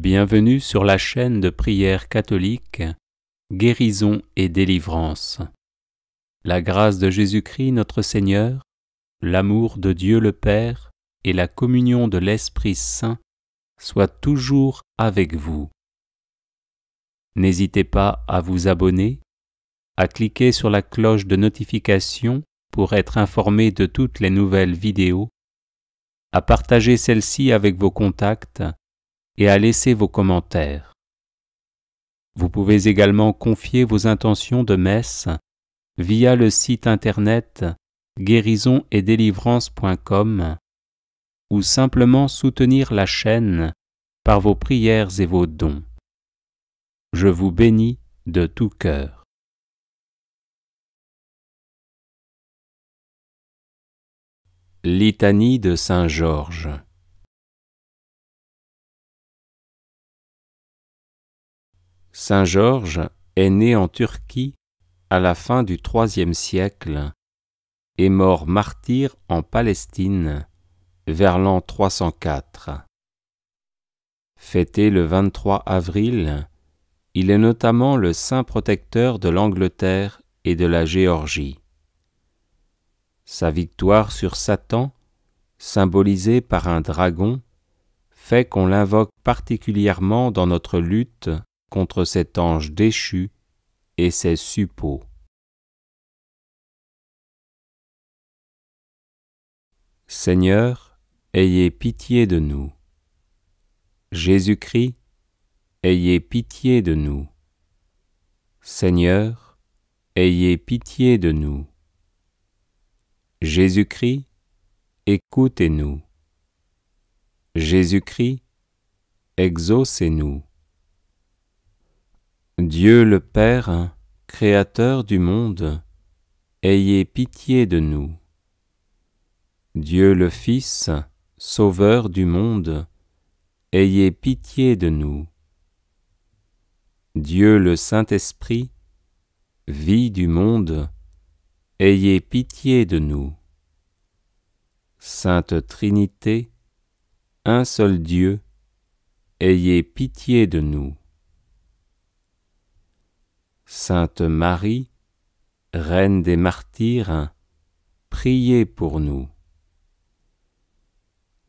Bienvenue sur la chaîne de prière catholique Guérison et délivrance. La grâce de Jésus-Christ notre Seigneur, l'amour de Dieu le Père et la communion de l'Esprit Saint soient toujours avec vous. N'hésitez pas à vous abonner, à cliquer sur la cloche de notification pour être informé de toutes les nouvelles vidéos, à partager celle-ci avec vos contacts et à laisser vos commentaires. Vous pouvez également confier vos intentions de messe via le site internet guérisonetdélivrance.com ou simplement soutenir la chaîne par vos prières et vos dons. Je vous bénis de tout cœur. Litanie de Saint Georges. Saint Georges est né en Turquie à la fin du IIIe siècle et mort martyr en Palestine vers l'an 304. Fêté le 23 avril, il est notamment le saint protecteur de l'Angleterre et de la Géorgie. Sa victoire sur Satan, symbolisée par un dragon, fait qu'on l'invoque particulièrement dans notre lutte contre cet ange déchu et ses suppôts. Seigneur, ayez pitié de nous. Jésus-Christ, ayez pitié de nous. Seigneur, ayez pitié de nous. Jésus-Christ, écoutez-nous. Jésus-Christ, exaucez-nous. Dieu le Père, Créateur du monde, ayez pitié de nous. Dieu le Fils, Sauveur du monde, ayez pitié de nous. Dieu le Saint-Esprit, vie du monde, ayez pitié de nous. Sainte Trinité, un seul Dieu, ayez pitié de nous. Sainte Marie, Reine des martyrs, priez pour nous.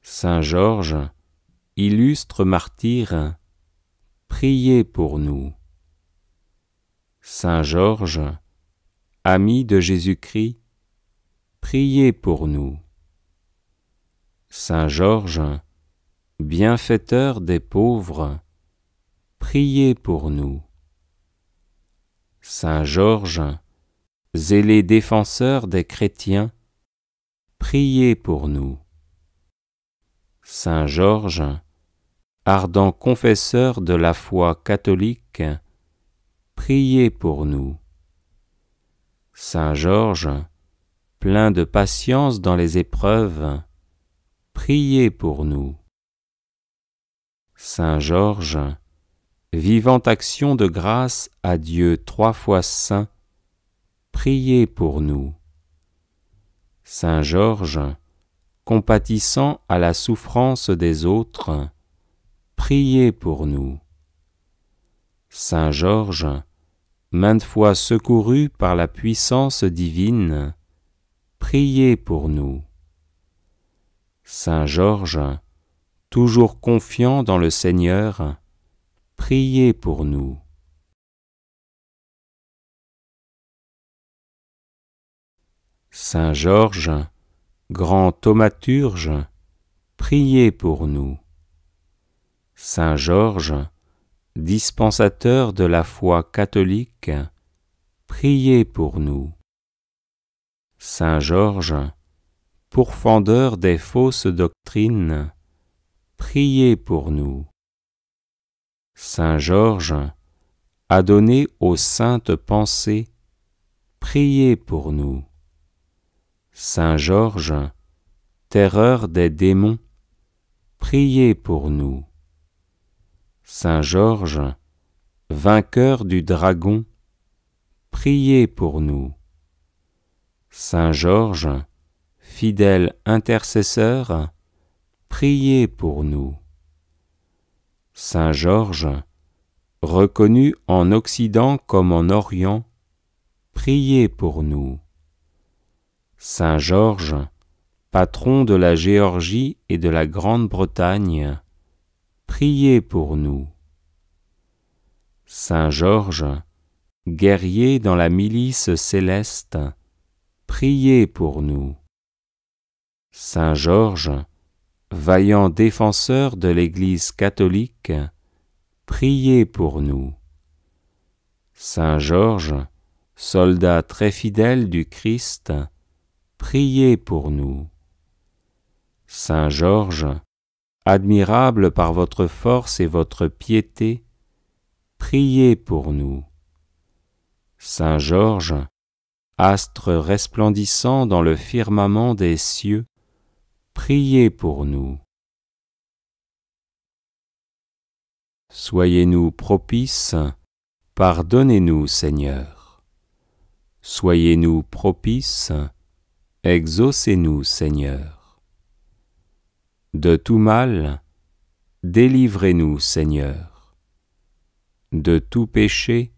Saint Georges, illustre martyr, priez pour nous. Saint Georges, ami de Jésus-Christ, priez pour nous. Saint Georges, bienfaiteur des pauvres, priez pour nous. Saint Georges, zélé défenseur des chrétiens, priez pour nous. Saint Georges, ardent confesseur de la foi catholique, priez pour nous. Saint Georges, plein de patience dans les épreuves, priez pour nous. Saint Georges, vivante action de grâce à Dieu 3 fois saint, priez pour nous. Saint Georges, compatissant à la souffrance des autres, priez pour nous. Saint Georges, maintes fois secouru par la puissance divine, priez pour nous. Saint Georges, toujours confiant dans le Seigneur, priez pour nous. Saint Georges, grand thaumaturge, priez pour nous. Saint Georges, dispensateur de la foi catholique, priez pour nous. Saint Georges, pourfendeur des fausses doctrines, priez pour nous. Saint Georges, adonné aux saintes pensées, priez pour nous. Saint Georges, terreur des démons, priez pour nous. Saint Georges, vainqueur du dragon, priez pour nous. Saint Georges, fidèle intercesseur, priez pour nous. Saint Georges, reconnu en Occident comme en Orient, priez pour nous. Saint Georges, patron de la Géorgie et de la Grande-Bretagne, priez pour nous. Saint Georges, guerrier dans la milice céleste, priez pour nous. Saint Georges, vaillant défenseur de l'Église catholique, priez pour nous. Saint Georges, soldat très fidèle du Christ, priez pour nous. Saint Georges, admirable par votre force et votre piété, priez pour nous. Saint Georges, astre resplendissant dans le firmament des cieux, priez pour nous. Soyez-nous propices, pardonnez-nous, Seigneur. Soyez-nous propices, exaucez-nous, Seigneur. De tout mal, délivrez-nous, Seigneur. De tout péché,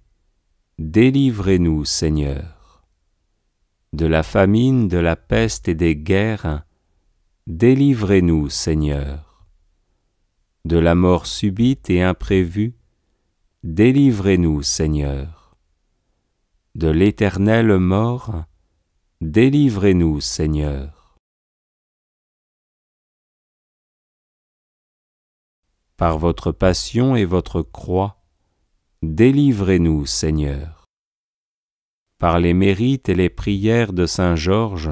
délivrez-nous, Seigneur. De la famine, de la peste et des guerres, délivrez-nous, Seigneur. De la mort subite et imprévue, délivrez-nous, Seigneur. De l'éternelle mort, délivrez-nous, Seigneur. Par votre passion et votre croix, délivrez-nous, Seigneur. Par les mérites et les prières de Saint Georges,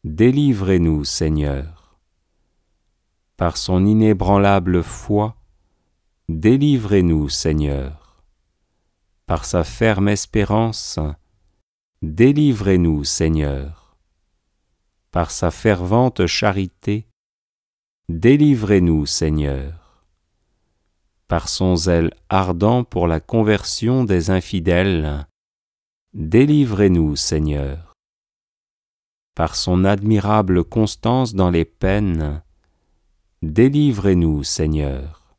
délivrez-nous, Seigneur. Par son inébranlable foi, délivrez-nous, Seigneur. Par sa ferme espérance, délivrez-nous, Seigneur. Par sa fervente charité, délivrez-nous, Seigneur. Par son zèle ardent pour la conversion des infidèles, délivrez-nous, Seigneur. Par son admirable constance dans les peines, délivrez-nous, Seigneur.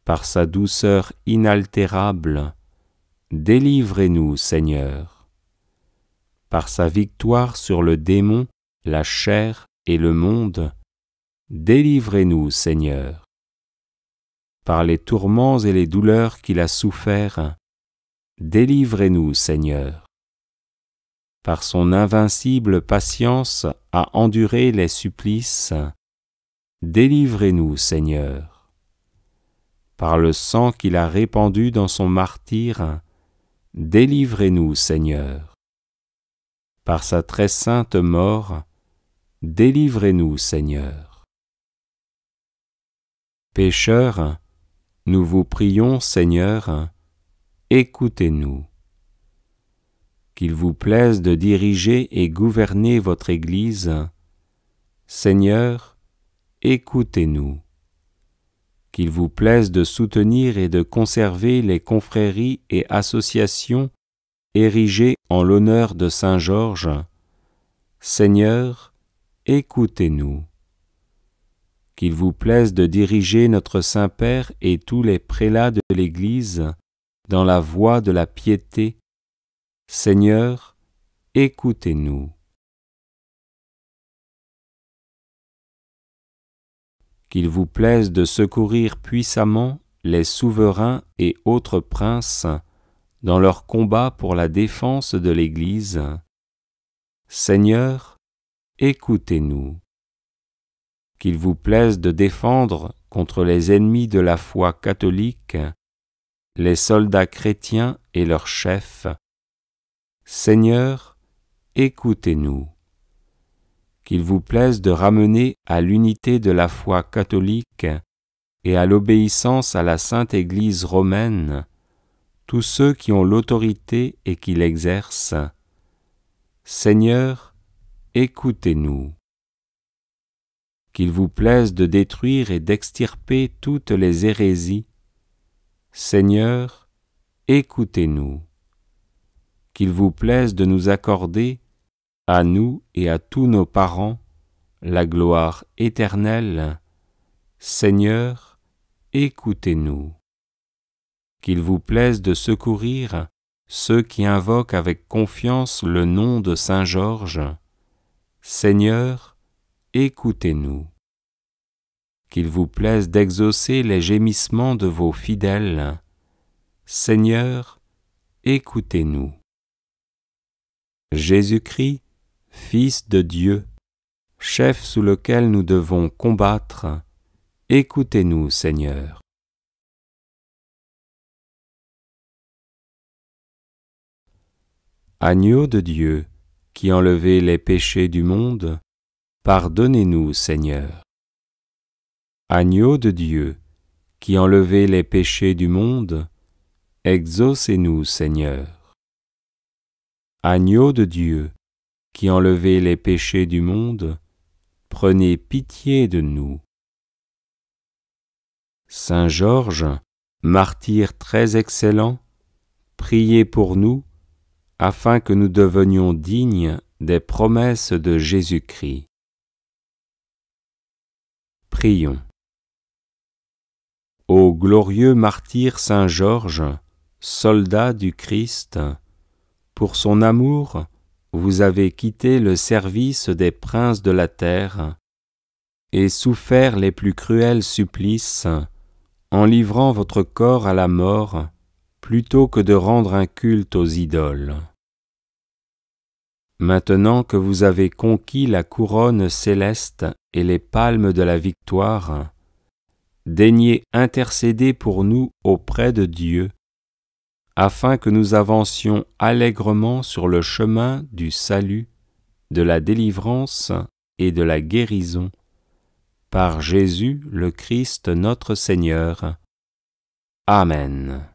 Par sa douceur inaltérable, délivrez-nous, Seigneur. Par sa victoire sur le démon, la chair et le monde, délivrez-nous, Seigneur. Par les tourments et les douleurs qu'il a soufferts, délivrez-nous, Seigneur. Par son invincible patience à endurer les supplices, délivrez-nous, Seigneur. Par le sang qu'il a répandu dans son martyre, délivrez-nous, Seigneur. Par sa très sainte mort, délivrez-nous, Seigneur. Pécheurs, nous vous prions, Seigneur, écoutez-nous. Qu'il vous plaise de diriger et gouverner votre Église, Seigneur, écoutez-nous. Qu'il vous plaise de soutenir et de conserver les confréries et associations érigées en l'honneur de Saint Georges, Seigneur, écoutez-nous. Qu'il vous plaise de diriger notre Saint-Père et tous les prélats de l'Église dans la voie de la piété, Seigneur, écoutez-nous. Qu'il vous plaise de secourir puissamment les souverains et autres princes dans leur combat pour la défense de l'Église. Seigneur, écoutez-nous. Qu'il vous plaise de défendre contre les ennemis de la foi catholique les soldats chrétiens et leurs chefs. Seigneur, écoutez-nous. Qu'il vous plaise de ramener à l'unité de la foi catholique et à l'obéissance à la Sainte Église romaine tous ceux qui ont l'autorité et qui l'exercent. Seigneur, écoutez-nous. Qu'il vous plaise de détruire et d'extirper toutes les hérésies. Seigneur, écoutez-nous. Qu'il vous plaise de nous accorder, à nous et à tous nos parents, la gloire éternelle. Seigneur, écoutez-nous. Qu'il vous plaise de secourir ceux qui invoquent avec confiance le nom de Saint Georges. Seigneur, écoutez-nous. Qu'il vous plaise d'exaucer les gémissements de vos fidèles. Seigneur, écoutez-nous. Jésus-Christ, Fils de Dieu, chef sous lequel nous devons combattre, écoutez-nous, Seigneur. Agneau de Dieu, qui enlevez les péchés du monde, pardonnez-nous, Seigneur. Agneau de Dieu, qui enlevez les péchés du monde, exaucez-nous, Seigneur. Agneau de Dieu, qui enlevez les péchés du monde, prenez pitié de nous. Saint Georges, martyr très excellent, priez pour nous, afin que nous devenions dignes des promesses de Jésus-Christ. Prions. Ô glorieux martyr Saint Georges, soldat du Christ, pour son amour, vous avez quitté le service des princes de la terre et souffert les plus cruels supplices en livrant votre corps à la mort plutôt que de rendre un culte aux idoles. Maintenant que vous avez conquis la couronne céleste et les palmes de la victoire, daignez intercéder pour nous auprès de Dieu, afin que nous avancions allègrement sur le chemin du salut, de la délivrance et de la guérison, par Jésus le Christ notre Seigneur. Amen.